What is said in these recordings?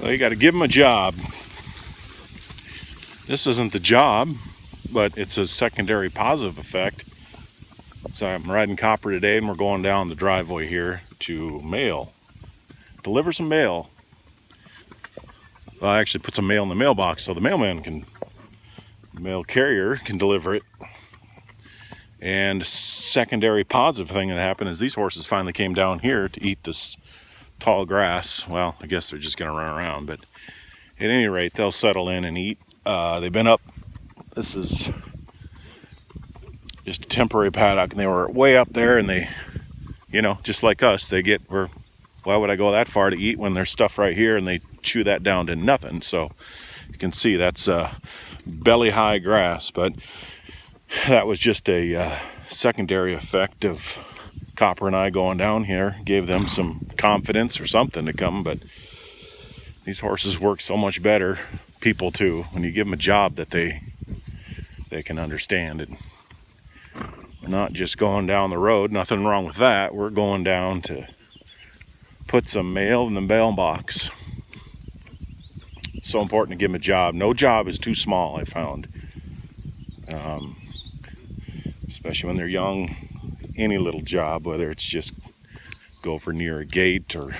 Well, you got to give them a job. This isn't the job, but it's a secondary positive effect. So I'm riding copper today, and we're going down the driveway here to deliver some mail. Well, I actually put some mail in the mailbox so the mail carrier can deliver it. And secondary positive thing that happened is these horses finally came down here to eat this tall grass. Well, I guess they're just gonna run around, but at any rate, they'll settle in and eat. They've been up, this is just a temporary paddock, and they were way up there, and they, just like us, why would I go that far to eat when there's stuff right here, and they chew that down to nothing. So you can see that's belly high grass, but that was just a secondary effect of Copper and I going down here. Gave them some confidence or something to come, but these horses work so much better, people too, when you give them a job that they can understand it. We're not just going down the road, nothing wrong with that. We're going down to put some mail in the mailbox. So important to give them a job. No job is too small, I found. Especially when they're young, any little job, whether it's just go over near a gate or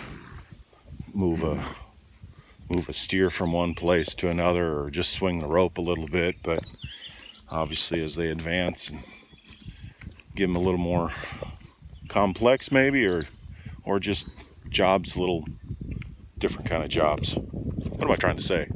move a steer from one place to another, or just swing the rope a little bit. But obviously as they advance, and give them a little more complex maybe, or just jobs, little different kind of jobs. What am I trying to say?